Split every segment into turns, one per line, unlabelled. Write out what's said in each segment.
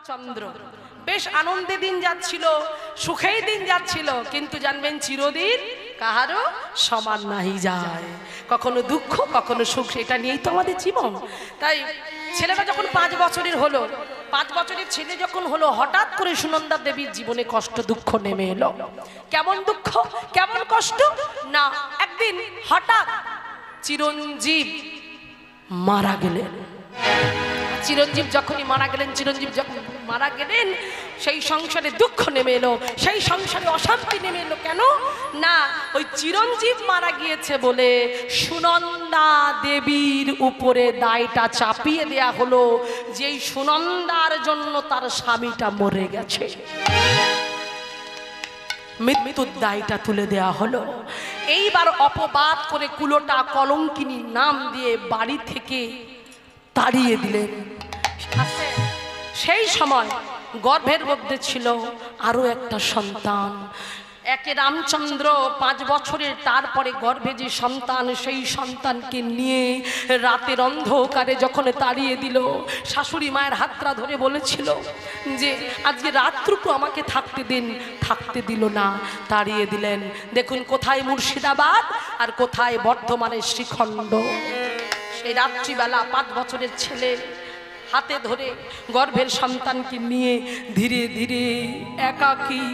চন্দ্র বেশ আনন্দে দিন যাচ্ছিল, সুখেই দিন যাচ্ছিল, কিন্তু জানবেন চিরদিন কাহারও সমান নাহি যায়, কখনো দুঃখ কখনো সুখ, এটা নিয়েই তো আমাদের জীবন। তাই ছেলেটা যখন 5 বছরের হলো, 5 বছরের ছেলে যখন হলো, হঠাৎ করে সুনন্দা দেবীর জীবনে কষ্ট দুঃখ নেমে এলো। কেমন দুঃখ কেমন কষ্ট না, একদিন হঠাৎ চিরঞ্জীব মারা গেলেন। চিরঞ্জীব যখনই মারা গেলেন, চিরঞ্জীব যখন মারা গেলেন, সেই সংসারে দুঃখ নেমে এলো, সেই সংসারে অশান্তি নেমে এলো। কেন না, ওই চিরঞ্জীব মারা গিয়েছে বলে সুনন্দা দেবীর উপরে দায়টা চাপিয়ে দেয়া হলো, যেই সুনন্দার জন্য তার স্বামীটা মরে গেছে, মৃত্যুর দায়টা তুলে দেয়া হলো। এইবার অপবাদ করে কুলোটা কলঙ্কিনী নাম দিয়ে বাড়ি থেকে তাড়িয়ে দিলেন। সেই সময় গর্ভের মধ্যে ছিল আরো একটা সন্তান। একে রামচন্দ্র 5 বছরের, তারপরে গর্ভে যে সন্তান, সেই সন্তানকে নিয়ে রাতের অন্ধকারে যখন তাড়িয়ে দিল, শাশুড়ি মায়ের হাতটা ধরে বলেছিল যে আজকে রাতটুকু আমাকে থাকতে দিন, থাকতে দিল না, তাড়িয়ে দিলেন। দেখুন কোথায় মুর্শিদাবাদ আর কোথায় বর্ধমানের শ্রীখণ্ড। সেই রাত্রিবেলা 5 বছরের ছেলে হাতে ধরে গর্ভের সন্তানকে নিয়ে ধীরে ধীরে একাকী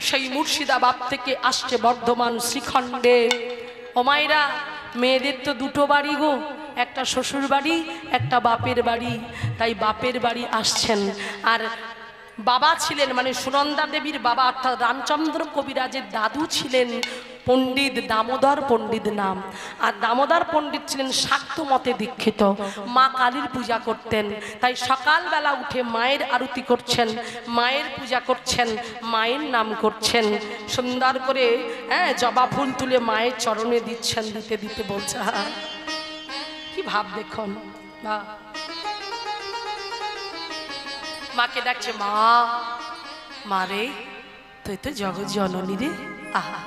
সেই মুর্শিদাবাদ থেকে আসছে বর্ধমান শ্রীখণ্ডে। ও মায়েরা, মেয়েদের তো 2টো বাড়ি গো, একটা শ্বশুর বাড়ি একটা বাপের বাড়ি। তাই বাপের বাড়ি আসছেন। আর বাবা ছিলেন, মানে সুনন্দা দেবীর বাবা অর্থাৎ রামচন্দ্র কবিরাজের দাদু ছিলেন পণ্ডিত দামোদর পণ্ডিত নাম। আর দামোদর পণ্ডিত ছিলেন শাক্ত মতে দীক্ষিত, মা কালীর পূজা করতেন। তাই সকালবেলা উঠে মায়ের আরতি করছেন, মায়ের পূজা করছেন, মায়ের নাম করছেন, সুন্দর করে জবা ফুল তুলে মায়ের চরণে দিচ্ছেন। দিতে দিতে বলছে, কি ভাব দেখুন, মাকে ডাকছে, মা, মারে তুই তো জগৎ জননী রে। আহা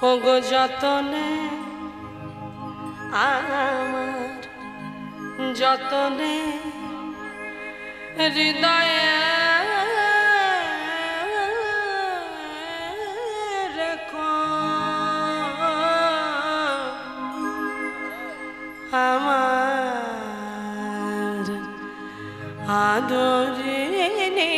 ওগো যতনে আমার যতনে হৃদয়ে রেখো আমার আদরিনী।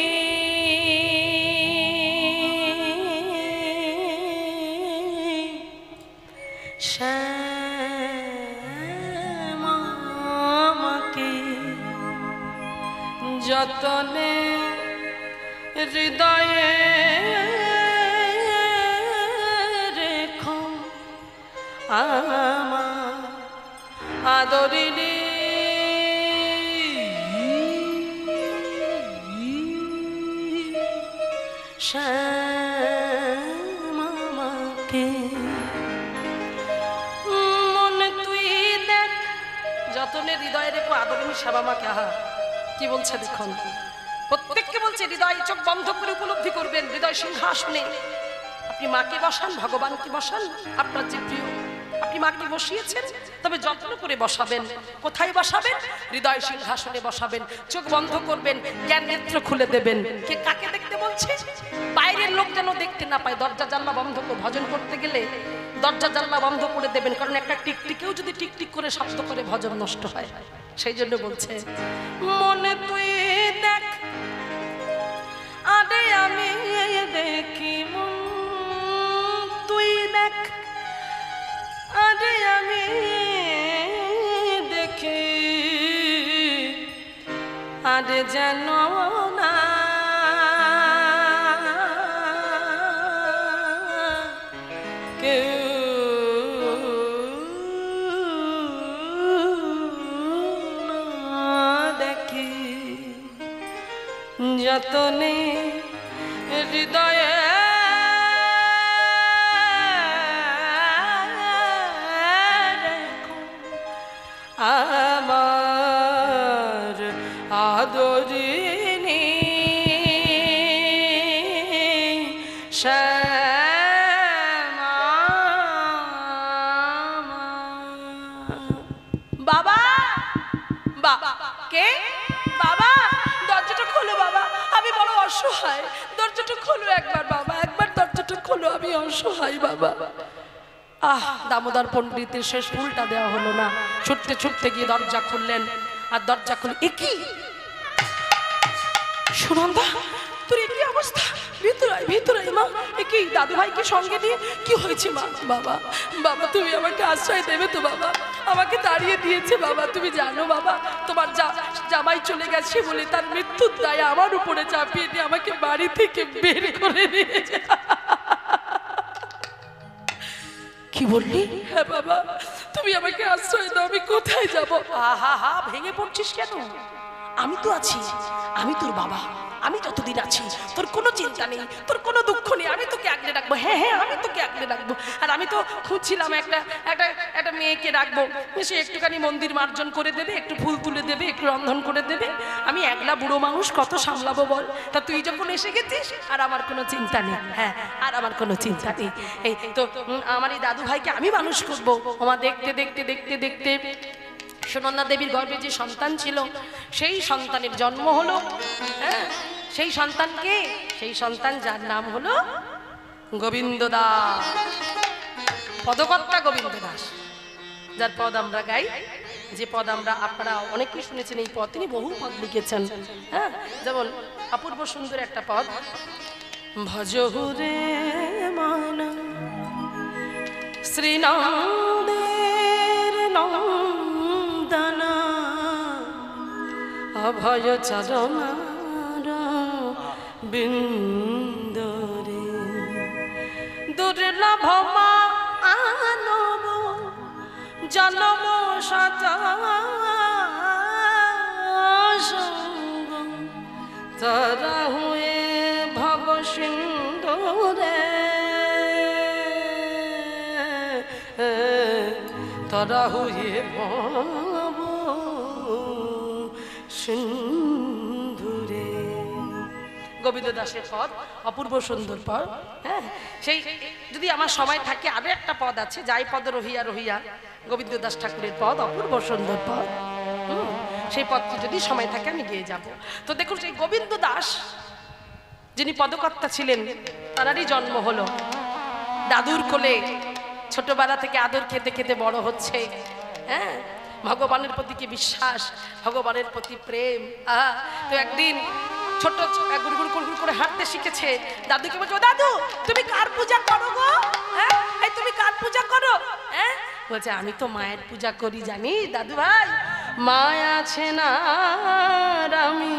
যতনে হৃদয়ে রেখো আমার আদরিনী। শ্যামাকে মনে তুই দেখ, যতনে হৃদয়ে রেখো আদরিনী শ্যামাকে। আহা কি বলছে দেখুন, প্রত্যেককে বলছে হৃদয় চোখ বন্ধ করে উপলব্ধি করবেন, হৃদয় সিংহাসনে আপনি মাকে বসান, ভগবানকে বসান, আপনার যে প্রিয় আপনি মাকে বসিয়েছেন, তবে যত্ন করে বসাবেন। কোথায় বসাবেন? হৃদয় সিংহাসনে বসাবেন। চোখ বন্ধ করবেন, জ্ঞান নেত্র খুলে দেবেন। কে কাকে দেখতে বলছে? বাইরের লোক যেন দেখতে না পায়। দরজা জানলা বন্ধ করে ভজন করতে গেলে দরজা জানলা বন্ধ করে দেবেন, কারণ একটা টিকটিকেও যদি টিকটিক করে শব্দ করে ভজন নষ্ট হয়। সেই জন্য বলছে, মনে তুই দেখ, আরে আমি দেখি, মন তুই দেখ, আরে আমি দেখি, আরে যেন না কেউ যতনে হৃদয়ে বাবা বাবা কে বাবা দরজাটা খোলো বাবা আমি বড় অসহায় দরজাটা খোলো একবার বাবা একবার দরজাটা খোলো আমি অসহায় বাবা দামোদর পণ্ডিতের শেষ ফুলটা দেওয়া হলো না ছুটতে ছুটতে গিয়ে দরজা খুললেন আর দরজা খুলে একই সুনন্দা তোর কি অবস্থা ভিতরে মা একই দাদু ভাইকে সঙ্গে নিয়ে কি হয়েছে মা বাবা বাবা তুমি আমাকে আশ্রয় দেবে তো বাবা আমাকে তাড়িয়ে দিয়েছে বাবা তুমি জানো বাবা তোমার জামাই চলে গেছে বলে তার মৃত্যুর দায় আমার উপরে চাপিয়ে দিয়ে আমাকে বাড়ি থেকে বের করে দিয়েছে কি বললি হ্যাঁ বাবা তুমি আমাকে আশ্রয় দাও আমি কোথায় যাবো হা ভেঙে পড়ছিস কেন আমি তো আছি আমি তোর বাবা আমি যতদিন আছি তোর কোনো চিন্তা নেই তোর কোনো দুঃখ নেই আমি তোকে আগলে রাখবো হ্যাঁ আমি তোকে আগলে রাখবো আর আমি তো খুঁজছিলাম একটা মেয়েকে রাখবো সে একটুখানি মন্দির মার্জন করে দেবে একটু ফুল তুলে দেবে একটু রন্ধন করে দেবে আমি একলা বুড়ো মানুষ কত সামলাবো বল তা তুই যখন এসে গেছিস আর আমার কোনো চিন্তা নেই হ্যাঁ আর আমার কোনো চিন্তা নেই এই তো আমার এই দাদু ভাইকে আমি মানুষ করবো আমার দেখতে দেখতে দেখতে দেখতে সুনন্দা দেবীর গর্ভে যে সন্তান ছিল সেই সন্তানের জন্ম হলো হ্যাঁ সেই সন্তানকে সেই সন্তান যার নাম হলো গোবিন্দ দাস পদকর্তা গোবিন্দ দাস যার পদ আমরা গাই যে পদ আমরা আপনারা অনেকেই শুনেছেন এই পদ তিনি বহু পদ লিখেছেন হ্যাঁ যেমন অপূর্ব সুন্দর একটা পদ ভজহুরে মানা শ্রীনন্দের নন্দনা অভয় চরণার বিন্দরে দুর্লভ মানব জন্ম সঙ্গ তারা হুয়ে ভব সিন্ধুরে তারা হুয়ে ভব সিন্ধুরে গোবিন্দ দাসের পদ অপূর্ব সুন্দর পদ হ্যাঁ সেই যদি আমার সময় থাকে আরো একটা পদ আছে যাই পদ রহিয়া রহিয়া গোবিন্দ দাস ঠাকুরের পদ অপূর্ব সুন্দর পদ সেই পদটি যদি সময় থাকে আমি গিয়ে যাব তো দেখুন সেই গোবিন্দ দাস যিনি পদকর্তা ছিলেন তারই জন্ম হলো দাদুর কোলে ছোটবেলা থেকে আদর খেতে খেতে বড় হচ্ছে হ্যাঁ ভগবানের প্রতি কি বিশ্বাস ভগবানের প্রতি প্রেম তো একদিন ছোট গুড় গুড় করে হাঁটতে শিখেছে দাদুকে বলছো দাদু তুমি কার পূজা করো গো হ্যাঁ এই তুমি কার পূজা করো হ্যাঁ বলছে আমি তো মায়ের পূজা করি জানি দাদু ভাই মা আছে না আমি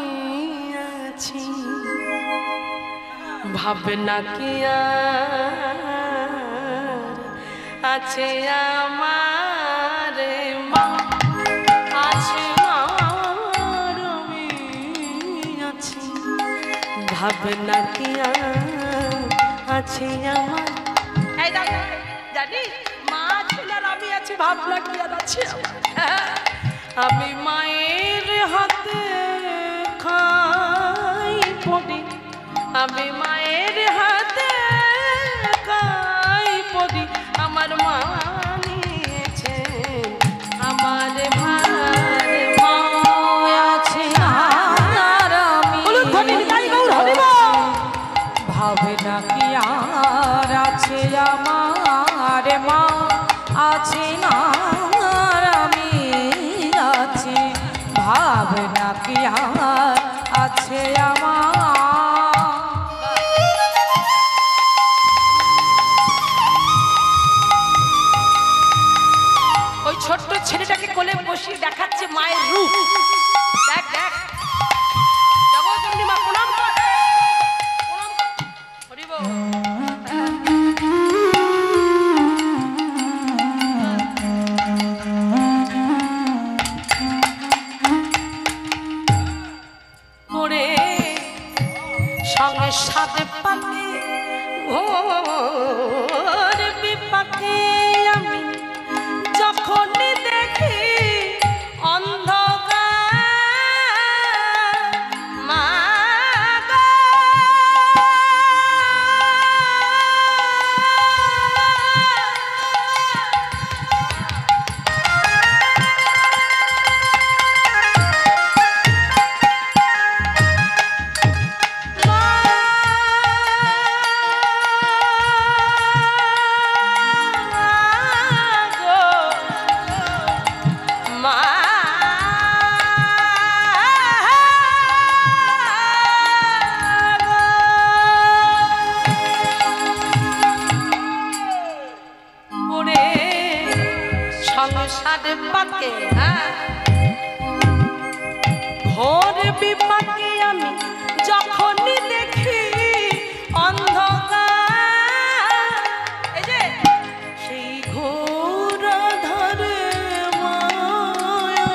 আছি ভাবনা কি আছে আমার মা আছে ভাবনা কি আছে আমার এই দাদা জানিস মা ছিল আর আমি আছি ভাবনা কি আর আছে আমি মায়ের হাতে খাই পড়ি আমি মায়ের হাতে খাই পড়ি আমার মা নিয়েছে আমার
ভাবনা কি আর আছে আমার মা আছে না আমি আছি ভাবনা কি আর আছে আমার
ওই ছোট্ট ছেলেটাকে কোলে বসিয়ে দেখাচ্ছে মায়ের রূপ দেখ দেখ জগৎজননী মা প্রণাম কর সাথে পাকে ঘোর বিপাকে আমি যখন দেখি অন্ধকার সাত পাকে, হ্যাঁ ঘোর বিপাকে আমি যখনই দেখি অন্ধকার, এই যে সেই ঘোর আধারে মায়া,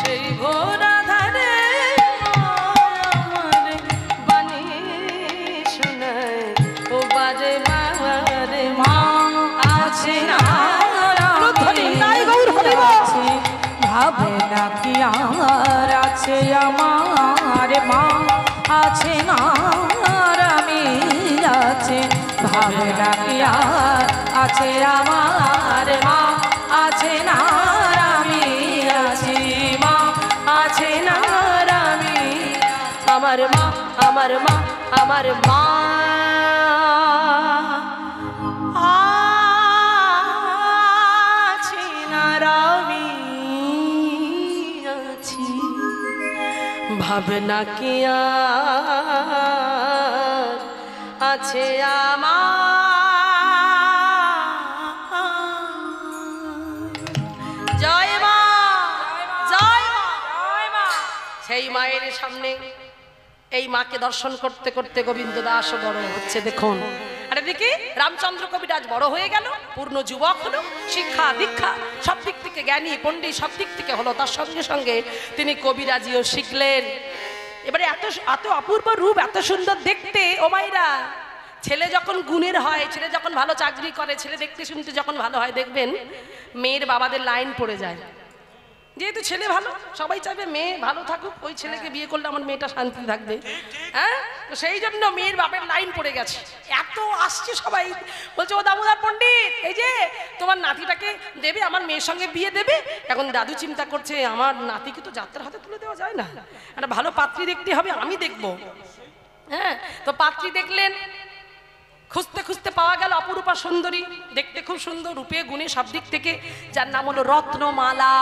সেই ঘোর আধারে আমার বাণী শোনায় ও বাজে মারে মা আছে না
ভাবে না কি আর আছে আমার মা আছে না আমি আছে, ভাবে না কি আর আছে আমার মা আছে না আমি আছি, মা আছে না আমি,
আমার মা আমার মা আমার মা আছে না আমি আছি, ভাবনা কি আর আছে আমার। জয় মা জয় মা। সেই মায়ের সামনে এই মাকে দর্শন করতে করতে গোবিন্দ দাস বড় হচ্ছে। দেখুন, আর এদিকে রামচন্দ্র কবিরাজ বড় হয়ে গেল, পূর্ণ যুবক হলো, শিক্ষা দীক্ষা সব দিক থেকে জ্ঞানী পণ্ডিত সব দিক থেকে হলো, তার সঙ্গে সঙ্গে তিনি কবিরাজিও শিখলেন। এবারে এত এত অপূর্ব রূপ, এত সুন্দর দেখতে, ও মাইরা ছেলে যখন গুণের হয়, ছেলে যখন ভালো চাকরি করে, ছেলে দেখতে শুনতে যখন ভালো হয়, দেখবেন মেয়ের বাবাদের লাইন পড়ে যায়। যেহেতু ছেলে ভালো, সবাই চাইবে মেয়ে ভালো থাকুক, ওই ছেলেকে বিয়ে করলে আমার মেয়েটা শান্তি থাকবে, হ্যাঁ তো সেই জন্য মেয়ের বাপের লাইন পড়ে গেছে। এত আসছে সবাই বলছে, ও দামোদর পণ্ডিত, এই যে তোমার নাতিটাকে দেবে, আমার মেয়ের সঙ্গে বিয়ে দেবে। এখন দাদু চিন্তা করছে, আমার নাতিকে তো যাত্রার হাতে তুলে দেওয়া যায় না, একটা ভালো পাত্রী দেখতে হবে, আমি দেখবো। হ্যাঁ, তো পাত্রী দেখলেন, খুঁজতে খুঁজতে পাওয়া গেল অপরূপা সুন্দরী, দেখতে খুব সুন্দর, রূপে গুণে সব দিক থেকে, যার নাম হলো রত্নমালা।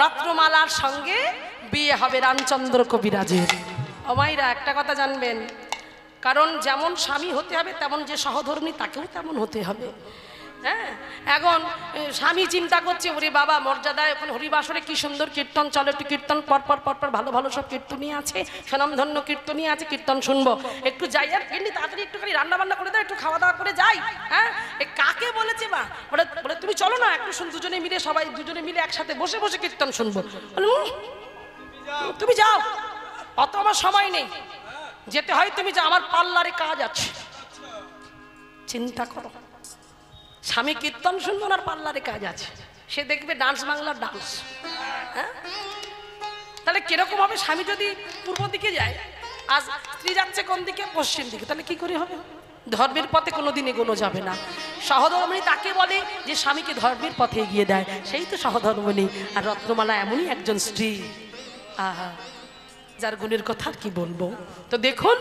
রত্নমালার সঙ্গে বিয়ে হবে রামচন্দ্র কবিরাজের। অমাইরা একটা কথা জানবেন, কারণ যেমন স্বামী হতে হবে, তেমন যে সহধর্মী তাকেও তেমন হতে হবে। হ্যাঁ, এখন স্বামী চিন্তা করছে, ওরে বাবা মর্যাদায় এখন হরিবাসরে কি সুন্দর কীর্তন চলে, একটু কীর্তন পরপর পরপর ভালো ভালো সব কীর্তনী আছে, স্বনামধন্য কীর্তনী আছে, কীর্তন শুনবো, একটু যাই, আর এমনি তাড়াতাড়ি একটুখানি রান্না বান্না করে দাও, একটু খাওয়া দাওয়া করে যাই। হ্যাঁ, কাকে বলেছে মা, বলে বলে তুমি চলো না, একটু দুজনে মিলে, সবাই দুজনে মিলে একসাথে বসে বসে কীর্তন শুনবো। তুমি যাও, অত আমার সময় নেই, যেতে হয় তুমি যাও, আমার পার্লারে কাজ আছে। চিন্তা করো, স্বামী কীর্তন শুনবো আর পার্লারে কাজ আছে, সে দেখবে ডান্স বাংলার ডান্স। হ্যাঁ, তাহলে কিরকম হবে? স্বামী যদি পূর্ব দিকে যায়, আজ স্ত্রী যাচ্ছে কোন দিকে? পশ্চিম দিকে, তাহলে কি করে হবে? ধর্মের পথে কোনোদিন এগোনো যাবে না। সহধর্মিণী তাকে বলে যে স্বামীকে ধর্মের পথে এগিয়ে দেয়, সেই তো সহধর্মিণী। আর রত্নমালা এমনই একজন স্ত্রী, আহা, যার গুণের কথা কি বলবো। তো দেখুন,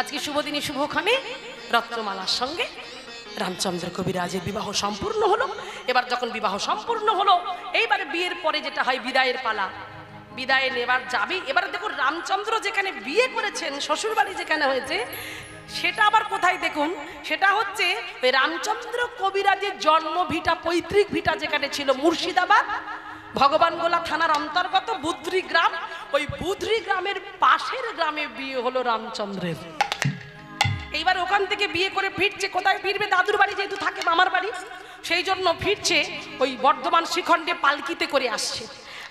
আজকে শুভ দিনে শুভক্ষণে রত্নমালার সঙ্গে রামচন্দ্র কবিরাজের বিবাহ সম্পূর্ণ হলো। এবার যখন বিবাহ সম্পূর্ণ হলো, এইবারে বিয়ের পরে যেটা হয় বিদায়ের পালা, বিদায় নেবার যাবে। এবার দেখুন, রামচন্দ্র যেখানে বিয়ে করেছেন, শ্বশুরবাড়ি যেখানে হয়েছে, সেটা আবার কোথায় দেখুন, সেটা হচ্ছে রামচন্দ্র কবিরাজের জন্ম ভিটা, পৈতৃক ভিটা যেখানে ছিল মুর্শিদাবাদ, ভগবানগোলা থানার অন্তর্গত বুদ্রি গ্রাম। ওই বুদ্রি গ্রামের পাশের গ্রামে বিয়ে হলো রামচন্দ্রের। এইবার ওখান থেকে বিয়ে করে ফিরছে, কোথায় ফিরবে? দাদুর বাড়ি যেহেতু থাকে, মামার বাড়ি, সেই জন্য ফিরছে ওই বর্ধমান শ্রীখণ্ডে পালকিতে করে আসছে।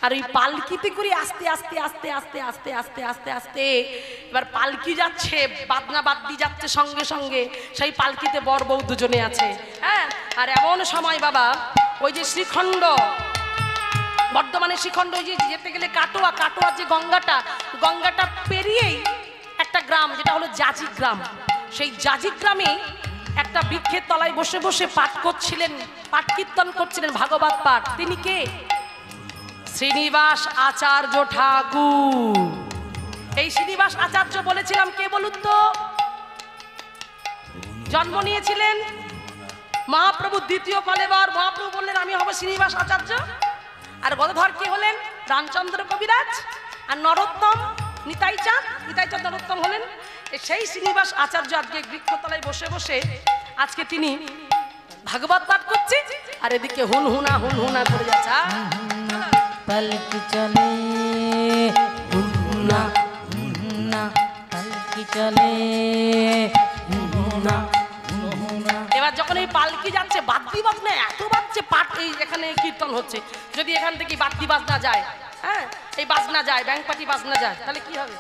আর ওই পালকিতে করে আস্তে আস্তে আস্তে আস্তে আস্তে আস্তে আস্তে আস্তে এবার পালকি যাচ্ছে, বাদনা বাদ্যি যাচ্ছে সঙ্গে সঙ্গে, সেই পালকিতে বর বউ দুজনে আছে। হ্যাঁ, আর এমন সময় বাবা, ওই যে শ্রীখণ্ড, বর্ধমানের শ্রীখণ্ড, ওই যে যেতে গেলে কাটোয়া, কাটোয়া যে গঙ্গাটা পেরিয়েই একটা গ্রাম, যেটা হলো জাজি গ্রাম। সেই জাজি গ্রামে একটা বৃক্ষের তলায় বসে বসে পাঠ করছিলেন, পাঠ কীর্তন করছিলেন, ভাগবত পাঠ। তিনি কে? শ্রীনিবাস আচার্য ঠাকুর। এই শ্রীনিবাস আচার্য বলেছিলাম কে বলুন তো? জন্ম নিয়েছিলেন মহাপ্রভু দ্বিতীয় কলেবর। মহাপ্রভু বললেন আমি হব শ্রীনিবাস আচার্য। আর গদাধর কে হলেন? রামচন্দ্র কবিরাজ। আর নরোত্তম নিতাই চাঁদ নরোত্তম হলেন সেই শ্রীনিবাস আচার্য। আজকে বৃক্ষতলায় বসে বসে আজকে তিনি ভাগবত পাঠ করছে আর এদিকে হুনহুনা হুনহুনা করে যাচ্ছে।
পালকি চলে হুনহুনা হুনহুনা, পালকি চলে হুনহুনা হুনহুনা।
এবার যখন এই পালকি যাচ্ছে বাদ্যি বাজনা এত বাজছে, পাঠ এই এখানে কীর্তন হচ্ছে, যদি এখান থেকে বাদ্যি বাজনা যায়, হ্যাঁ এই বাজনা যায়, ব্যাংক পার্টি বাজনা যায়, তাহলে কি হবে?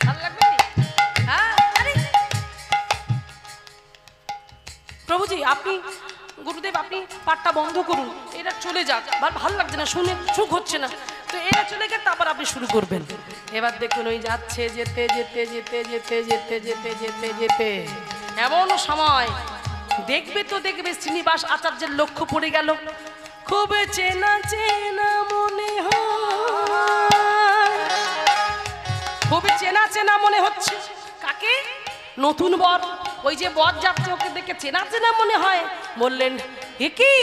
ভালো লাগবে কি? হ্যাঁ আরে প্রভুজি আপনি, গুরুদেব আপনি পাঠটা বন্ধ করুন, এরা চলে যাক, ভালো লাগছে না, শুনে সুখ হচ্ছে না, তো এরা চলে গেলে তারপর আপনি শুরু করবেন। এবার দেখুন ওই যাচ্ছে, যেতে যেতে যেতে যেতে যেতে যেতে যেতে যেতে এমন সময় দেখবে তো দেখবে শ্রীনিবাস আচার্যের লক্ষ্য পড়ে গেল। খুব চেনা চেনা মনে হয়, খুব চেনা চেনা মনে হচ্ছে। কাকে? নতুন বর। ওই যে বর যাচ্ছে ওকে দেখে চেনা চেনা মনে হয়। বললেন এ কি?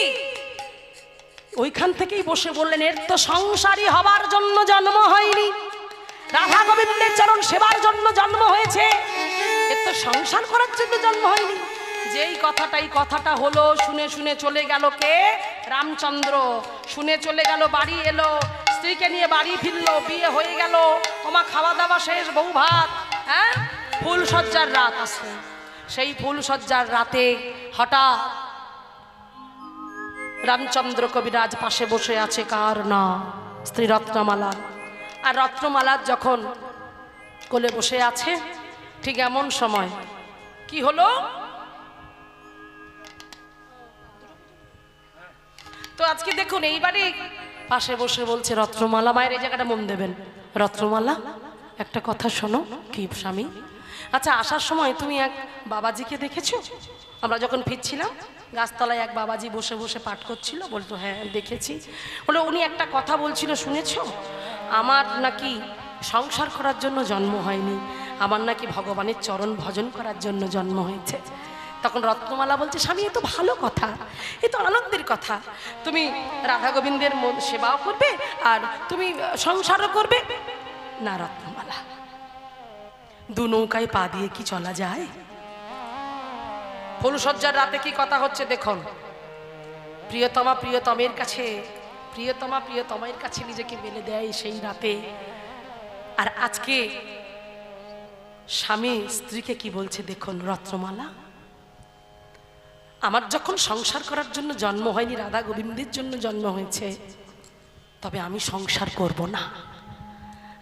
ওইখান থেকেই বসে বললেন এর তো সংসারী হবার জন্য জন্ম হয়নি, রাধা গোবিন্দের চরণ সেবার জন্য জন্ম হয়েছে, এর তো সংসার করার জন্য জন্ম হয়নি। যেই কথাটা হলো, শুনে শুনে চলে গেল কে? রামচন্দ্র। শুনে চলে গেল, বাড়ি এলো, স্ত্রীকে নিয়ে বাড়ি ফিরলো, বিয়ে হয়ে গেল, ওমা খাওয়া দাওয়া শেষ, বউ ভাত, হ্যাঁ ফুলসজ্জার রাত আসে। সেই ফুলসজ্জার রাতে হঠাৎ রামচন্দ্র কবিরাজ পাশে বসে আছে, কার না? স্ত্রী রত্নমালা। আর রত্নমালা যখন কোলে বসে আছে, ঠিক এমন সময় কি হলো? তো আজকে দেখুন এইবারে পাশে বসে বলছে রত্নমালা, মায়ের এই জায়গাটা মন দেবেন, রত্নমালা একটা কথা শোনো। কি স্বামী? আচ্ছা আসার সময় তুমি এক বাবাজিকে দেখেছো? আমরা যখন ফিরছিলাম গাছতলায় এক বাবাজি বসে বসে পাঠ করছিল। বলতো হ্যাঁ দেখেছি। বলে উনি একটা কথা বলছিল শুনেছো? আমার নাকি সংসার করার জন্য জন্ম হয়নি, আমার নাকি ভগবানের চরণ ভজন করার জন্য জন্ম হয়েছে। তখন রত্নমালা বলছে স্বামী এ তো ভালো কথা, এ তো আনন্দের কথা, তুমি রাধা গোবিন্দের সেবাও করবে আর তুমি সংসারও করবে। না রত্নমালা, দু নৌকায় পা দিয়ে কি চলা যায়? ফুলসজ্জার রাতে কি কথা হচ্ছে দেখুন। প্রিয়তমা প্রিয়তমের কাছে, প্রিয়তমা প্রিয়তমের কাছে নিজেকে মেলে দেয় সেই রাতে। আর আজকে স্বামী স্ত্রীকে কি বলছে দেখুন। রত্নমালা, আমার যখন সংসার করার জন্য জন্ম হয়নি, রাধা গোবিন্দের জন্য জন্ম হয়েছে, তবে আমি সংসার করব না,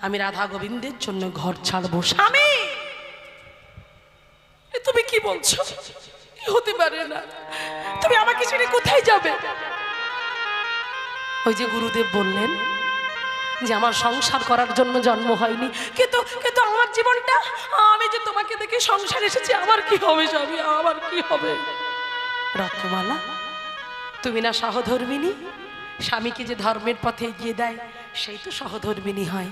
আমি রাধা গোবিন্দের জন্য ঘর ছাড়বো। স্বামী তুমি কি বলছো? হতে পারে না, তুমি আমাকে ছেড়ে কোথায় যাবে? ওই যে গুরুদেব বললেন যে আমার সংসার করার জন্য জন্ম হয়নি, কিন্তু কিন্তু আমার জীবনটা, আমি যে তোমাকে দেখে সংসার এসেছি, আমার কি হবে স্বামী, আমার কি হবে? রত্নমালা, তুমি না সহধর্মিনী? স্বামীকে যে ধর্মের পথে এগিয়ে দেয় সেই তো সহধর্মিনী হয়।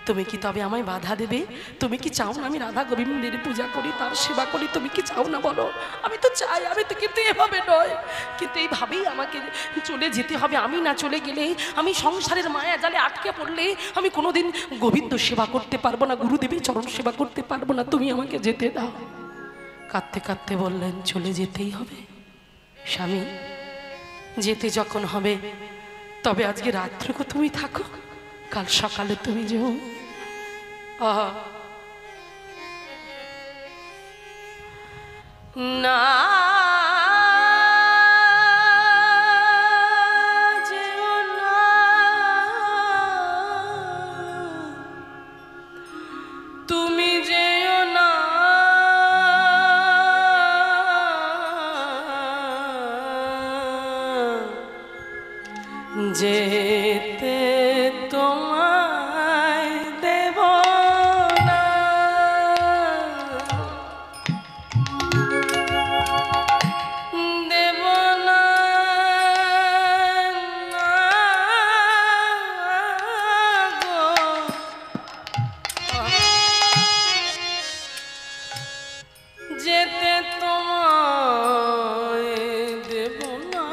তুমি কি তবে আমায় বাধা দেবে? তুমি কি চাও না আমি রাধা গোবিন্দের পূজা করি, তার সেবা করি? তুমি কি চাও না বলো? আমি তো চাই, আমি তো, কিন্তু এভাবে নয়, কিন্তু এইভাবেই আমাকে চলে যেতে হবে। আমি না চলে গেলে, আমি সংসারের মায়া জালে আটকে পড়লে আমি কোনোদিন গোবিন্দ সেবা করতে পারবো না, গুরুদেবের চরণ সেবা করতে পারবো না, তুমি আমাকে যেতে দাও। কাঁদতে কাঁদতে বললেন চলে যেতেই হবে স্বামী, যেতে যখন হবে তবে আজকে রাত্রেও তুমি থাকো, কাল সকালে তুমি যেও। না যেও না, তুমি যেও না, যেতে তোমায় দেব না, দেব না, গো। যেতে তোমায় দেব না,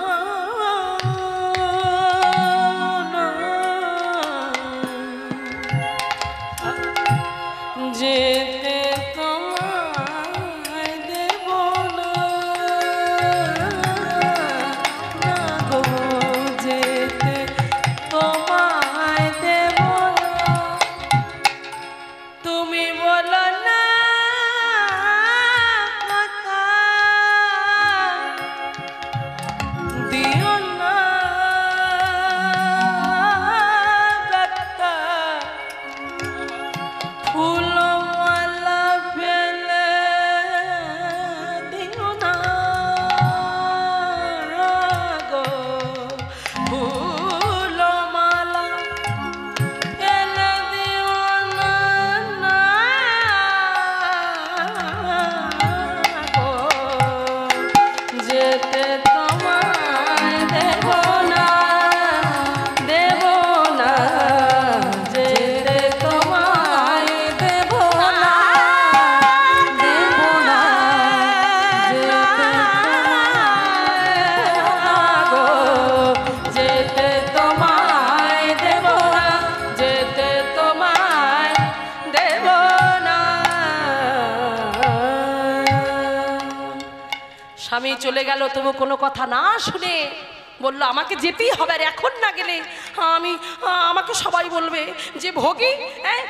গো, যেতে তোমায় দেব না, যেতে তোমায় দেব না। স্বামী চলে গেল, তবু কোনো কথা না শুনে বললো আমাকে যেতেই হবে, আর এখন না গেলে আমাকে সবাই বলবে যে ভোগী,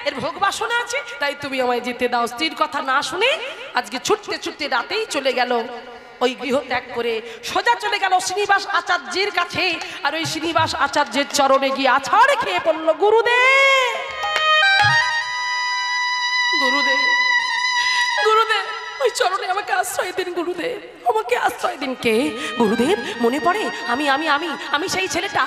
এর ভোগ বাসনা আছে, তাই তুমি আমায় যেতে দাও। স্ত্রীর কথা না শুনে আজকে ছুটতে ছুটতে রাতেই চলে গেল, ওই গৃহ ত্যাগ করে সোজা চলে গেল শ্রীনিবাস আচার্যের কাছে। আর ওই শ্রীনিবাস আচার্যের চরণে গিয়ে আছাড় খেয়ে পড়ল, গুরুদেব, গুরুদেব, গুরুদেব, ওই চরণে আমাকে আশ্রয় দিন গুরুদেব, আমাকে আশ্রয় দিন। কে? গুরুদেব, মনে পড়ে আমি আমি আমি আমি সেই ছেলেটা,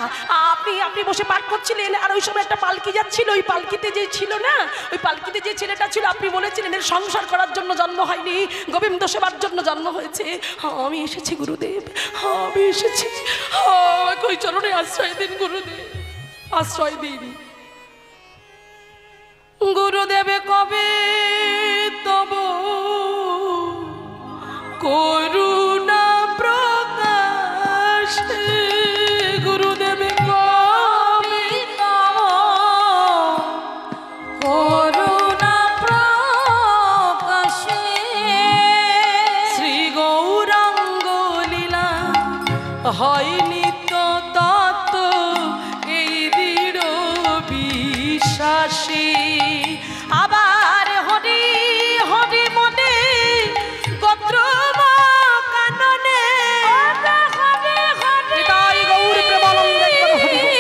আপনি বসে পাঠ করছিলেন, আর ওই সময় একটা পালকি যাচ্ছিল, ওই পালকিতে যে ছিল না, ওই পালকিতে যে ছেলেটা ছিল, আপনি বলেছিলেন এর সংসার করার জন্য জন্ম হয়নি, গোবিন্দ সেবার জন্য জন্ম হয়েছে। আমি এসেছি গুরুদেব, আমি এসেছি, আমাকে ওই চরণে আশ্রয় দিন গুরুদেব, আশ্রয় দিন। গুরুদেবে কবে তব করুণা প্রকাশ, গুরুদেবে কবে
তব করুণা প্রকাশে,
শ্রী গৌরাঙ্গ লীলা হয় নিত্য তত্ত্ব এই দৃঢ় বিশ্বাসী। আবার হরি হরি মনে গোত্র কাননে, হৃদয় গৌর প্রেমানন্দে হরি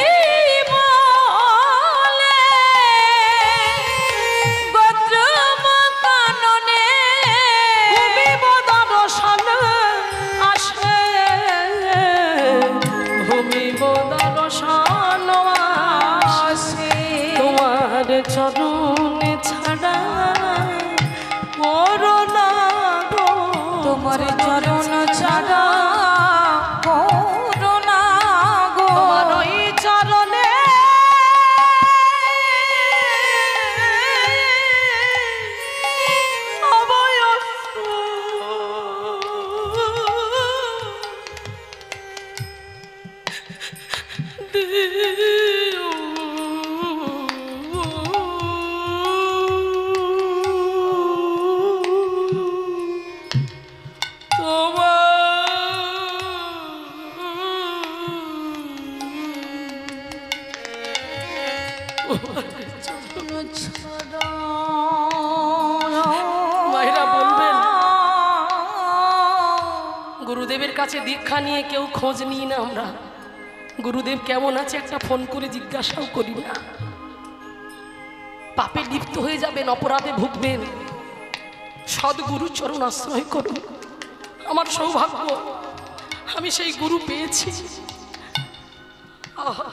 বলে গোত্র কাননে,
ভূমি বদর্শন আসে, ভূমি বদর্শন আসে। তোমার চরণে ছাড়া করোনা গো,
তোমার চরণ ছাড়া করুণা গো,
তোমার ওই চরণে মায়েরা বলবেন, গুরুদেবের কাছে দীক্ষা নিয়ে কেউ খোঁজ নিই না আমরা, গুরুদেব কেমন আছে একটা ফোন করে জিজ্ঞাসাও করি না। পাপে লিপ্ত হয়ে যাবেন, অপরাধে ভুগবেন, সদ্গুরু চরণ আশ্রয় করুন। আমার সৌভাগ্য, আমি সেই গুরু পেয়েছি। আহা,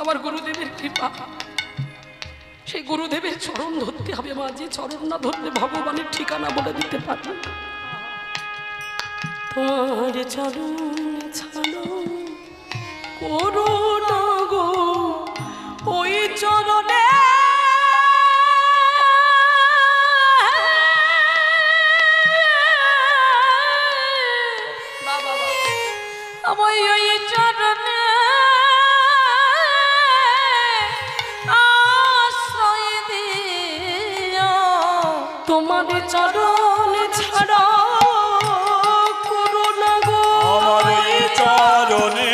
আমার গুরুদেবের কৃপা, সেই গুরুদেবের চরণ ধরতে হবে। মা, যে চরণ না ধরলে ভগবানের ঠিকানা বলে দিতে পারবে না। তোমার চরণ ছাড়া করোনা গো, ওই চরণে
আমি ওই চরণে আশ্রয় দিও,
তোমার চরণ ছাড়া করোনা গো,
আমার এই চরণে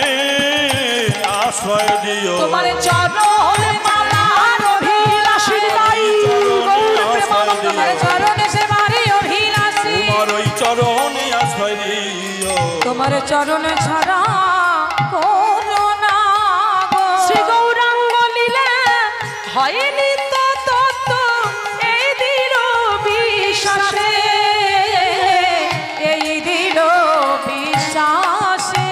আশ্রয় দিও,
তোমার চরণে মালার অভিলাষী নাই,
তোমার চরণে সেবারি অভিলাষী,
তোমার ওই চরণে আশ্রয় দিও,
তোমার চরণ ছাড়া করুণা গো,
শ্রী গৌরাঙ্গ লীলা হয়নি তো তত্ত্ব এই দৃঢ় বিশ্বাসে,
এই দৃঢ় বিশ্বাসে।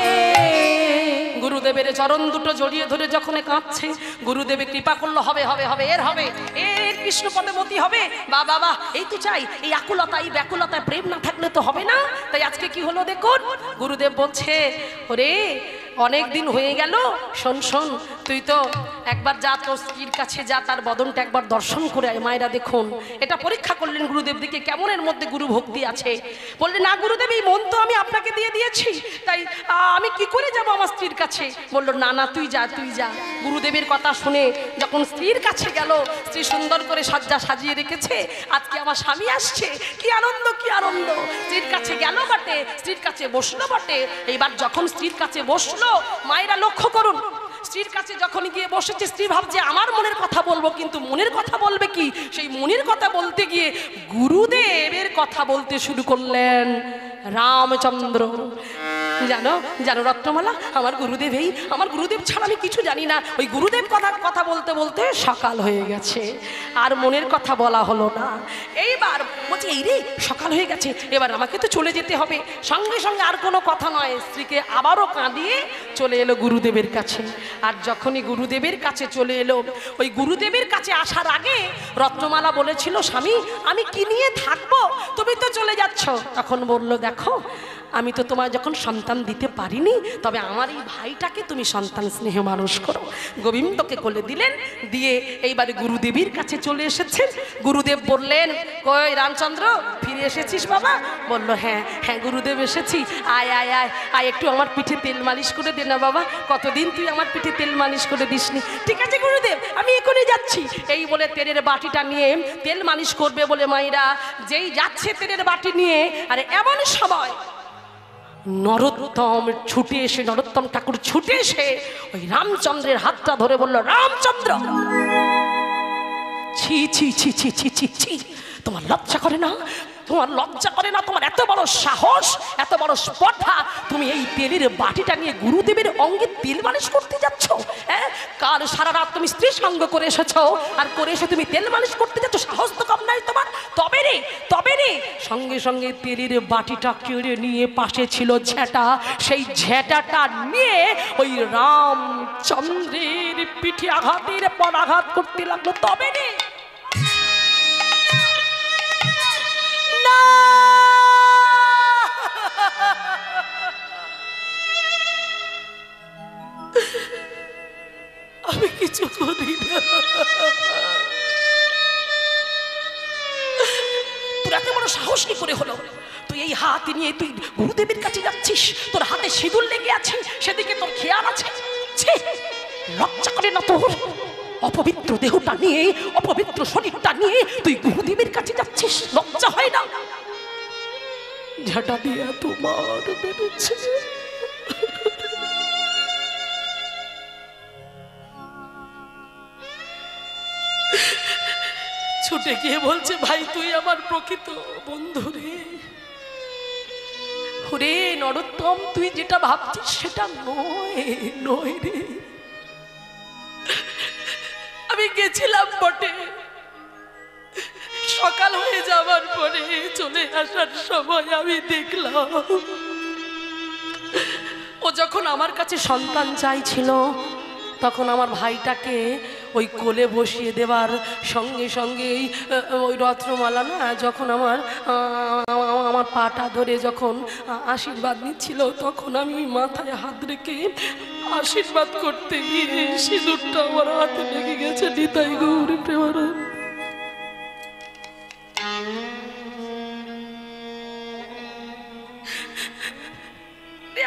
গুরুদেবের চরণ দুটো জড়িয়ে ধরে যখন কাঁদছে, গুরুদেবে কৃপা করলো, হবে হবে হবে, এর হবে, এর কৃষ্ণপদে মতি হবে। বাবা বাহ, এই তো চাই, এই আকুলতা, এই ব্যাকুলতা, প্রেম না থাকলে তো হবে না। তাই আজকে কি হলো দেখুন, গুরুদেব বলছে, ওরে অনেক দিন হয়ে গেল, শোন শোন, তুই তো একবার যা তোর স্ত্রীর কাছে যা, তার বদনটা একবার দর্শন করে আয়। মায়েরা দেখুন, এটা পরীক্ষা করলেন গুরুদেব দিকে কেমন এর মধ্যে গুরু ভক্তি আছে। বললেন না গুরুদেব, এই মন তো আমি আপনাকে দিয়ে দিয়েছি, তাই আমি কি করে যাব আমার স্ত্রীর কাছে? বললো না না, তুই যা তুই যা। গুরুদেবের কথা শুনে যখন স্ত্রীর কাছে গেল, স্ত্রী সুন্দর করে সজ্জা সাজিয়ে রেখেছে, আজকে আমার স্বামী আসছে, কি আনন্দ কি আনন্দ। স্ত্রীর কাছে গেল বটে, স্ত্রীর কাছে বসলো বটে। এইবার যখন স্ত্রীর কাছে বসলো, মায়েরা লক্ষ্য করুন, স্ত্রীর কাছে যখন গিয়ে বসেছে, স্ত্রী ভাবছে আমার মনের কথা বলবো, কিন্তু মনের কথা বলবে কি? সেই মনের কথা বলতে গিয়ে গুরুদেবের কথা বলতে শুরু করলেন। রামচন্দ্র, জানো জানো রত্নমালা, আমার গুরুদেব, এই আমার গুরুদেব ছাড়া আমি কিছু জানি না। ওই গুরুদেব কথা বলতে বলতে সকাল হয়ে গেছে, আর মনের কথা বলা হলো না। এইবার বলছে এই রে, সকাল হয়ে গেছে, এবার আমাকে তো চলে যেতে হবে। সঙ্গে সঙ্গে আর কোনো কথা নয়, স্ত্রীকে আবারও কাঁদিয়ে চলে এলো গুরুদেবের কাছে। আর যখনই গুরুদেবের কাছে চলে এলো, ওই গুরুদেবের কাছে আসার আগে রত্নমালা বলেছিল, স্বামী আমি কি নিয়ে থাকবো, তুমি তো চলে যাচ্ছ। তখন বলল, দেখো আমি তো তোমার যখন সন্তান দিতে পারিনি, তবে আমার এই ভাইটাকে তুমি সন্তান স্নেহ মানুষ করো। গোবিন্দকে কোলে দিলেন, দিয়ে এইবারে গুরুদেবীর কাছে চলে এসেছেন। গুরুদেব বললেন, কই রামচন্দ্র, ফিরে এসেছিস বাবা? বলল, হ্যাঁ হ্যাঁ গুরুদেব এসেছি, আয় আয় আয় আয়, একটু আমার পিঠে তেল মালিশ করে দে না বাবা, কতদিন তুই আমার পিঠে তেল মালিশ করে দিসনি। ঠিক আছে গুরুদেব, আমি এখনই যাচ্ছি। এই বলে তেলের বাটিটা নিয়ে তেল মালিশ করবে বলে মায়েরা যেই যাচ্ছে তেলের বাটি নিয়ে, আর এমন সময় নরোত্তম ছুটে এসে, নরোত্তম ঠাকুর ছুটে এসে ওই রামচন্দ্রের হাতটা ধরে বলল, রামচন্দ্র, ছি ছি ছি ছি ছি ছি ছি, তোমার লজ্জা করে না? তোমার লজ্জা করে না? তোমার এত বড় সাহস, এত বড় স্পর্ধা, তুমি এই তেলের বাটিটা নিয়ে গুরুদেবের অঙ্গে তেল মালিশ করতে যাচ্ছ? হ্যাঁ, কাল সারা রাত তুমি স্ত্রী সঙ্গ করে এসেছো, আর করে এসে তুমি তেল মালিশ করতে যাচ্ছ, সাহস তো কম নাই তোমার। তবে রে সঙ্গে সঙ্গে তেলের বাটিটা কেড়ে নিয়ে, পাশে ছিল ঝেঁটা, সেই ঝেঁটাটা নিয়ে ওই রামচন্দ্রের পিঠে আঘাতের পর আঘাত করতে লাগলো। তবে রে আমি কিছু করি না, তোর এত বড় সাহস কি করে হলো? তুই এই হাত নিয়ে তুই গুরুদেবের কাছে যাচ্ছিস, তোর হাতে সিঁদুর লেগে আছে, সেদিকে তোর খেয়াল আছে? লজ্জা করে না তোর? অপবিত্র দেহটা নিয়ে, অপবিত্র শরীরটা নিয়ে তুই গুরুদেবের কাছে যাচ্ছিস, লজ্জা হয় না? ঝাঁটা দিয়ে তোমার বেড়েছে। ছুটে গিয়ে বলছে, ভাই তুই আমার প্রকৃত বন্ধু রে। ওরে নরোত্তম, তুই যেটা ভাবছিস সেটা নয় রে। আমি গেছিলাম বটে, সকাল হয়ে যাওয়ার পরে চলে আসার সময় আমি দেখলাম ও যখন আমার কাছে সন্তান চাইছিল, তখন আমার ভাইটাকে ওই কোলে বসিয়ে দেওয়ার সঙ্গে সঙ্গেই ওই রত্নমালা না, যখন আমার পাটা ধরে যখন আশীর্বাদ নিচ্ছিল, তখন আমি মাথায় হাত রেখে আশীর্বাদ করতে গিয়ে সিঁদুরটা আমার হাতে লেগে গেছে। নিতাই গৌরী প্রেমানন্দ।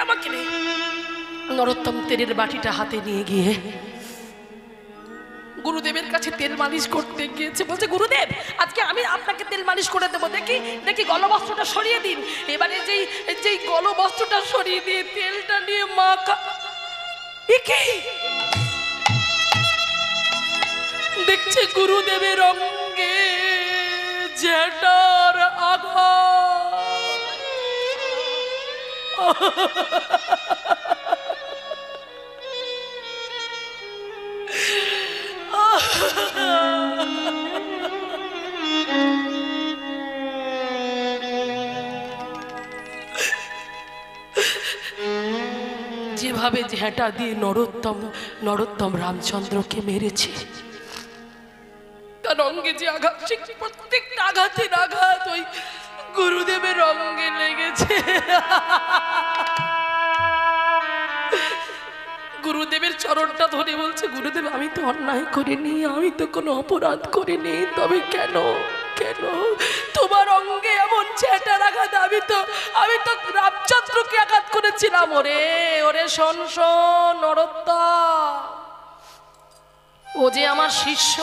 আমাকে নেই। নরোত্তম তেলের বাটিটা হাতে নিয়ে গিয়ে গুরুদেবের কাছে তেল মালিশ করতে গিয়েছে। বলছে, গুরুদেব আজকে আমি আপনাকে তেল মালিশ করে দেবো, দেখি গলবস্ত্রটা সরিয়ে দিন। এবারে যেই গলবস্ত্রটা সরিয়ে দিয়ে তেলটা নিয়ে মাখা, দেখছে গুরুদেবের অঙ্গে ঝেঁটার যেভাবে ঝেঁটা দিয়ে নরোত্তম রামচন্দ্রকে মেরেছে, তার অঙ্গে যে আঘাত, প্রত্যেকটা আঘাতের আঘাত ওই গুরুদেবের অঙ্গে লেগেছে। গুরুদেবের চরণটা ধরে বলছে, গুরুদেব আমি তো অন্যায় করিনি, আমি তো কোনো অপরাধ করিনি, তবে কেন কেন তোমার অঙ্গে এমন ছেটার আঘাত? আমি তো রামচন্দ্রকে আঘাত করেছিলাম। ওরে ওরে শোন শোন নরোত্তম, ও যে আমার শিষ্য।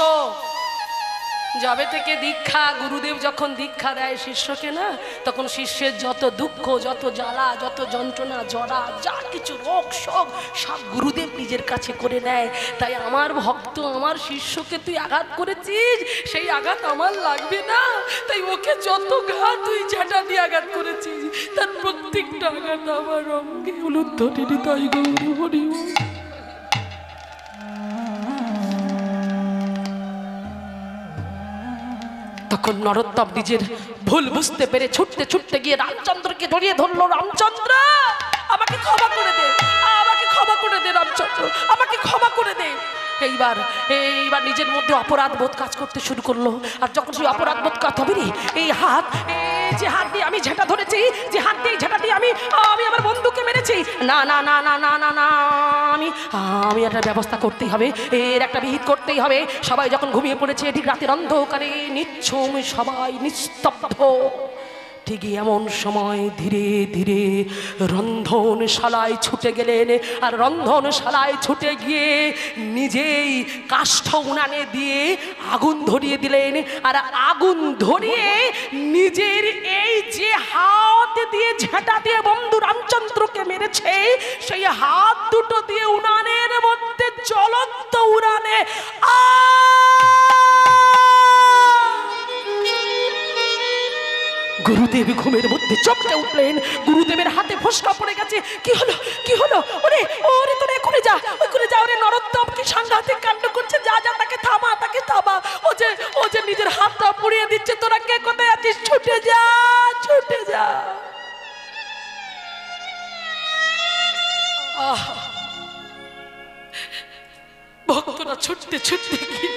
যবে থেকে দীক্ষা, গুরুদেব যখন দীক্ষা দেয় শিষ্যকে না, তখন শিষ্যের যত দুঃখ, যত জ্বালা, যত যন্ত্রণা, জড়া, যা কিছু রোগ শোক সব গুরুদেব নিজের কাছে করে নেয়। তাই আমার ভক্ত, আমার শিষ্যকে তুই আঘাত করেছিস, সেই আঘাত আমার লাগবে না। তাই ওকে যত ঘা তুই ঝাঁটা দিয়ে আঘাত করেছিস, তার প্রত্যেকটা আঘাত আমার অঙ্গে উলুধ্বনি। তাই গৌর হরি বল। তখন নরোত্তম নিজের ভুল বুঝতে পেরে ছুটতে ছুটতে গিয়ে রামচন্দ্রকে জড়িয়ে ধরলো। রামচন্দ্র, আমাকে ক্ষমা করে দে, আমাকে ক্ষমা করে দে রামচন্দ্র, আমাকে ক্ষমা করে দে। এইবার নিজের মধ্যে অপরাধ বোধ কাজ করতে শুরু করলো। আর যখন সেই অপরাধ বোধ কাজ হবে রে, এই যে হাত দিয়ে আমি ঝেঁটা ধরেছি, যে হাত দিয়ে ঝেঁটা দিয়ে আমি আমার বন্ধুকে মেরেছি, না না না না না না না, আমি একটা ব্যবস্থা করতেই হবে, এর একটা বিহিত করতেই হবে। সবাই যখন ঘুমিয়ে পড়েছে, ঠিক রাতের অন্ধকারে নিচ্ছুম সবাই নিস্তব্ধ, ঠিকই এমন সময় ধীরে ধীরে রন্ধনশালায় ছুটে গেলেন। আর রন্ধনশালায় ছুটে গিয়ে নিজেই কাষ্ঠ উনানে দিয়ে আগুন ধরিয়ে দিলেন। আর আগুন ধরিয়ে নিজের এই যে হাত দিয়ে ঝেঁটা দিয়ে বন্ধু রামচন্দ্রকে মেরেছে, সেই হাত দুটো দিয়ে উনানের মধ্যে জ্বলন্ত উনানে গুরুদেব ঘুমের মধ্যে চমকে উঠলেন। গুরুদেবের হাতে ফোসকা পড়ে গেছে। কি হলো কি হলো? ওরে ওরে তোরা এখনই যা, ওখানে যা। ওরে নরোত্তম কি সাংঘাতিক কাণ্ড করছে, যা যা, তাকে থামা, তাকে থামা। ও যে নিজের হাতটা পুড়িয়ে দিচ্ছে। তোরা কে কোথায় আছিস? ছুটে যা, ছুটে যা। ভক্তরা ছুটতে ছুটতে গিয়ে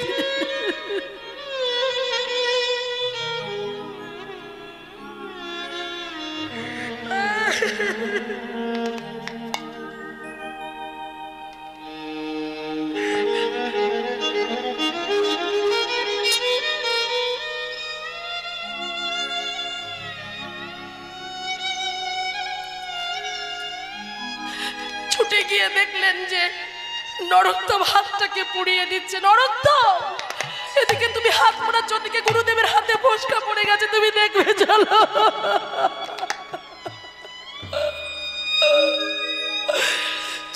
ছুটে গিয়ে দেখলেন যে নরোত্তম হাতটাকে পুড়িয়ে দিচ্ছে। নরোত্তম, এদিকে তুমি হাত পোড়াচ্ছ, ওদিকে গুরুদেবের হাতে ফোসকা পড়ে গেছে, তুমি দেখবে চলো।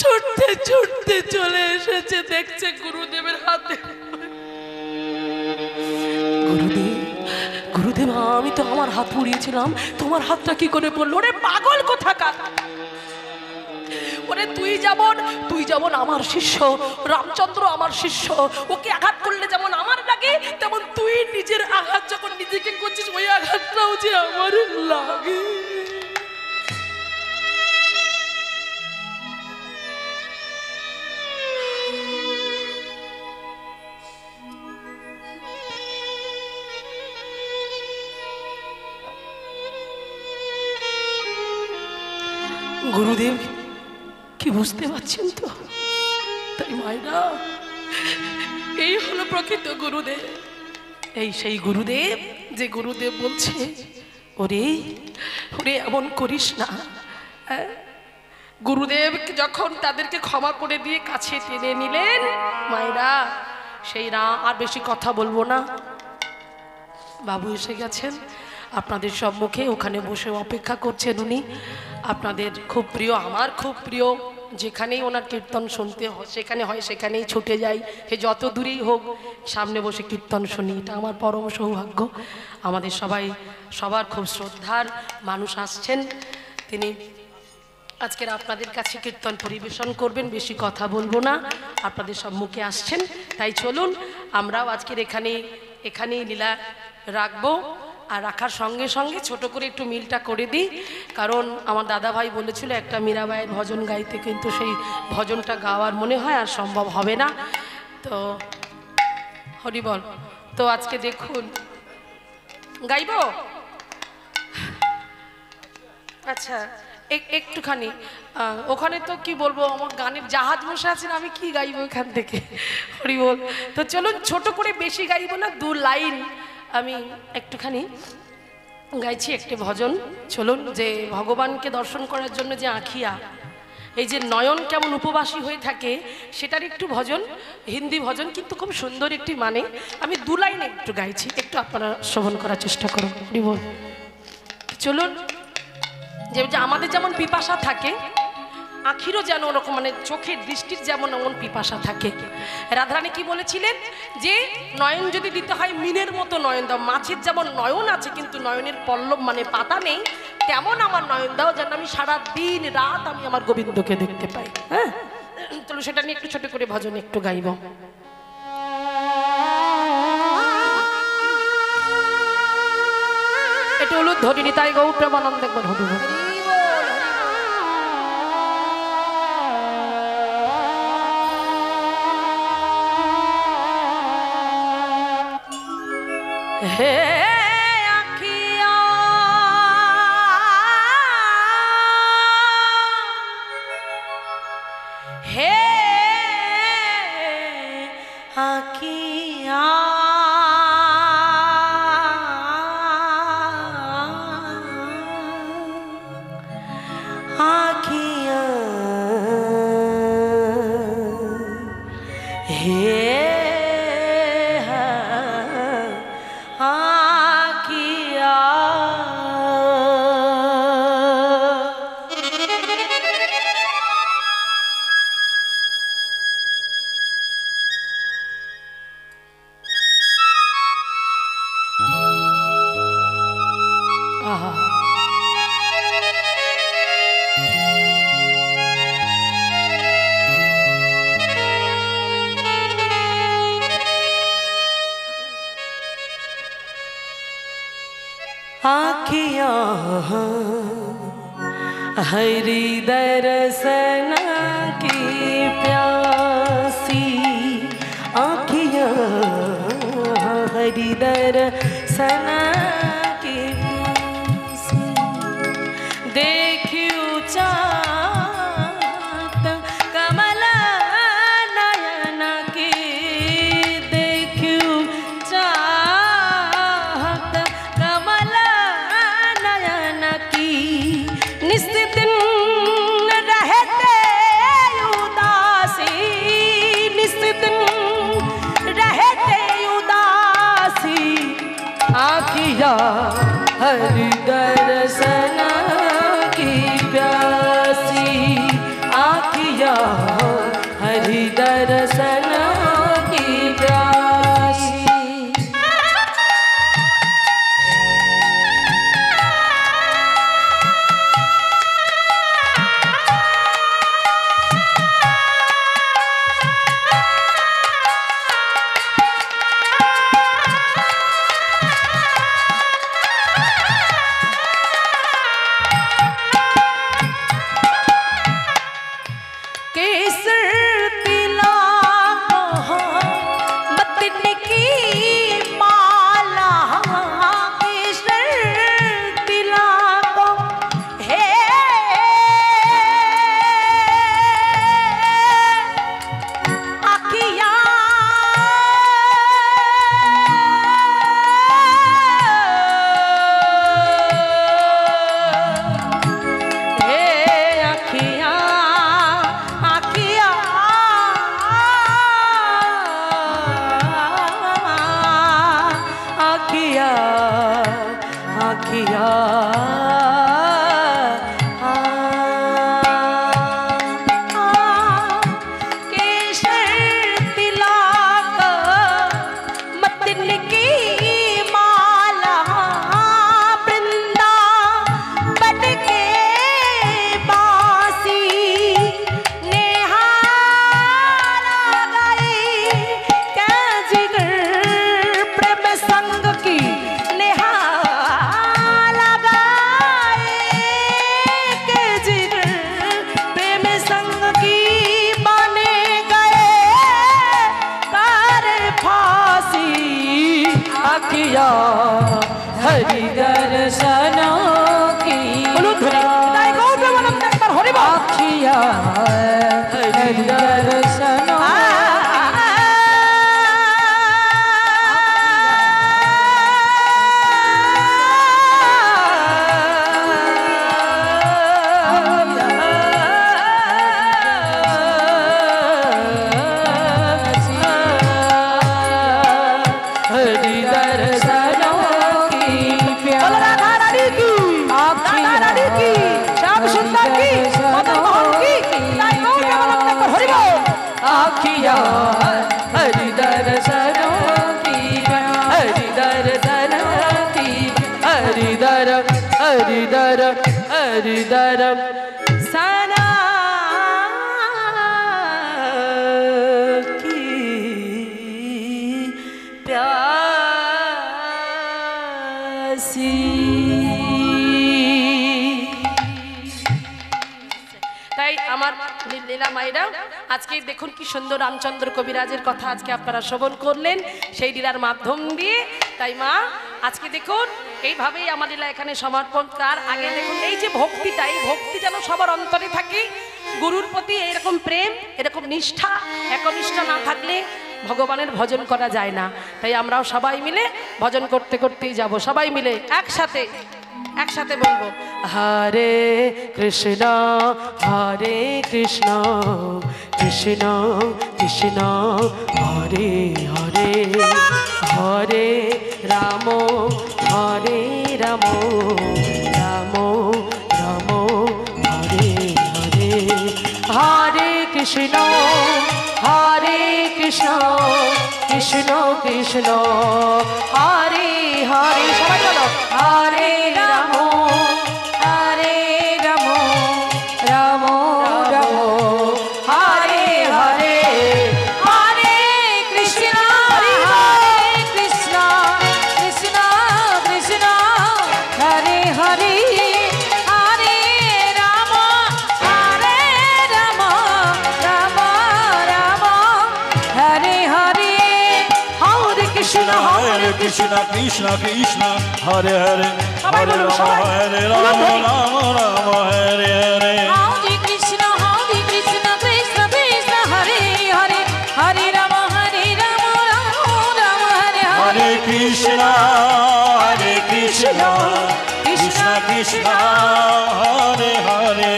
ছুটতে ছুটতে চলে এসেছে, দেখছে গুরুদেবের হাতে। গুরুদেব, আমি তো আমার হাত পুড়িয়েছিলাম, তোমার হাতটা কি করে পড়লো? ওরে পাগল কোথাকার! ওরে তুই যেমন আমার শিষ্য, রামচন্দ্র আমার শিষ্য, ওকে আঘাত করলে যেমন আমার লাগে, তেমন তুই নিজের আঘাত যখন নিজেকে করছিস, ওই আঘাতটাও যে আমার লাগে। গুরুদেব কি বুঝতে পারছেন তো? তাই মায়েরা, এই হলো প্রকৃত গুরুদেব। এই সেই গুরুদেব যে গুরুদেব বলছে, ওরে ওরে এমন করিস না। গুরুদেব যখন তাদেরকে ক্ষমা করে দিয়ে কাছে টেনে নিলেন, মায়েরা সেই আর বেশি কথা বলবো না, বাবু এসে গেছেন আপনাদের সম্মুখে, ওখানে বসে অপেক্ষা করছেন উনি। আপনাদের খুব প্রিয়, আমার খুব প্রিয়। যেখানেই ওনার কীর্তন শুনতে সেখানেই ছুটে যাই, সে যত দূরেই হোক, সামনে বসে কীর্তন শুনি। এটা আমার পরম সৌভাগ্য। আমাদের সবার খুব শ্রদ্ধার মানুষ আসছেন, তিনি আজকের আপনাদের কাছে কীর্তন পরিবেশন করবেন। বেশি কথা বলবো না, আপনাদের সম্মুখে আসছেন, তাই চলুন আমরাও আজকের এখানেই লীলা রাখবো। আর রাখার সঙ্গে সঙ্গে ছোট করে একটু মিলটা করে দিই, কারণ আমার দাদা ভাই বলেছিল একটা মীরাবাইয়ের ভজন গাইতে, কিন্তু সেই ভজনটা গাওয়ার মনে হয় আর সম্ভব হবে না। তো হরিবল, তো আজকে দেখুন গাইব। আচ্ছা একটুখানি ওখানে তো কি বলবো, আমার গানের জাহাজ বসে আছেন, আমি কি গাইবো এখান থেকে, হরি বল। তো চলুন ছোট করে, বেশি গাইবো না, 2 লাইন আমি একটুখানি গাইছি একটি ভজন। চলুন, যে ভগবানকে দর্শন করার জন্য যে আঁখিয়া, এই যে নয়ন কেমন উপবাসী হয়ে থাকে সেটার একটু ভজন, হিন্দি ভজন, কিন্তু খুব সুন্দর একটি মানে। আমি 2 লাইনে একটু গাইছি, একটু আপনারা শ্রবণ করার চেষ্টা করুন, হরি বল। চলুন, যে আমাদের যেমন পিপাসা থাকে, আখিরও যেন ওরকম, মানে চোখের দৃষ্টির যেমন এমন পিপাসা থাকে। রাধারানী কি বলেছিলেন, যে নয়ন যদি দিতে হয় মিনের মতো নয়ন দাও। মাছের যেমন নয়ন আছে কিন্তু নয়নের পল্লব মানে পাতা নেই, তেমন আমার নয়ন দাও, যেন আমি সারা দিন রাত আমি আমার গোবিন্দকে দেখতে পাই। হ্যাঁ, চলো সেটা নিয়ে একটু ছোট করে ভজন একটু গাইব। এটা হলো ধরিনি তাই গৌ প্রেমানন্দ একবার হবি। হে আখিয়া হে আখিয়া আখিয়া হে आँखियाँ हरि दर्शन की प्यासी, आँखियाँ हरि दर्शन की प्यासी, देखियो चाँद कमल नयन की, देखियो चाँद कमल नयन की, निस दिन रहते उदासी, निस दिन रहते उदासी, आँखियाँ हरि दर्शन की प्यासी, आँखियाँ हरि दर्शन की प्यासी।
किया हरि दर्शन
हरि दर्शनों की प्यास
राधा रानी की राधा रानी की श्याम सुंदर की मदन मोहन की जय गौ केवलानंद हरि बोल
आखिया हरि दर्शनों की हरि दर्शनों की हरि दर सना की प्यासी তাই আমার লীলা মায়েরা আজকে দেখুন কি সুন্দর রামচন্দ্র কবিরাজের কথা আজকে আপনারা শ্রবণ করলেন সেই লীলার মাধ্যম দিয়ে। তাই মা আজকে দেখুন এইভাবেই আমার লীলা এখানে সমর্পণ। তার আগে দেখুন এই যে ভক্তিটা, এই ভক্তি যেন সবার অন্তরে থাকে। গুরুর প্রতি এরকম প্রেম, এরকম নিষ্ঠা, একনিষ্ঠা না থাকলে ভগবানের ভজন করা যায় না। তাই আমরাও সবাই মিলে ভজন করতে করতেই যাব, সবাই মিলে একসাথে একসাথে বলবো হরে কৃষ্ণ কৃষ্ণ কৃষ্ণ কৃষ্ণ হরে হরে হরে রাম রাম রাম রাম হরে হরে হরে কৃষ্ণ কৃষ্ণ কৃষ্ণ কৃষ্ণ হরে হরে সবাই বলো হরে রাম রাম রাম রাম হরে হরে হরে কৃষ্ণ
কৃষ্ণ কৃষ্ণ কৃষ্ণ হরে হরে হরে রাম রাম রাম রাম হরে হরে
হরে কৃষ্ণ
हरे कृष्णा कृष्णा कृष्णा हरे हरे
সবাই
हरे
বলুন,
राम
সবাই।
हरे
বলুন,
राम
ধরি।
राम राम हरे हरे
हरे कृष्ण कृष्ण कृष्ण हरे हरे हरे राम राम राम हरे हरे
हरे कृष्णा कृष्णा कृष्णा हरे हरे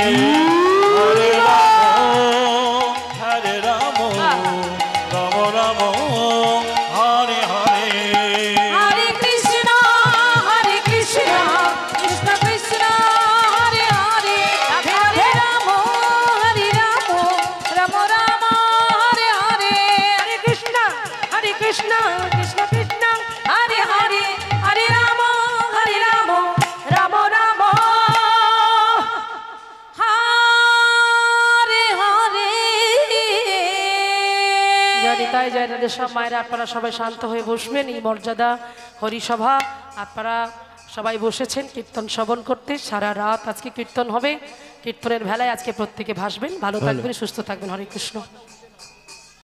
हरे राम राम राम हरे हरे
हरे कृष्ण कृष्ण कृष्ण हरे हरे हरे राम राम राम हरे हरे
हरे कृष्ण कृष्ण कृष्ण हरे हरे हरे राम राम राम
हरे हरे
জানি তাই জয় রাধে। সব মায়েরা আপনারা সবাই শান্ত হয়ে বসবেন। এই মর্যাদা হরিসভা আপনারা সবাই বসেছেন কীর্তন শ্রবণ করতে। সারা রাত আজকে কীর্তন হবে। কীর্তনের ভেলায় আজকে প্রত্যেকে ভাসবেন। ভালো থাকবেন, সুস্থ থাকবেন। হরে কৃষ্ণ।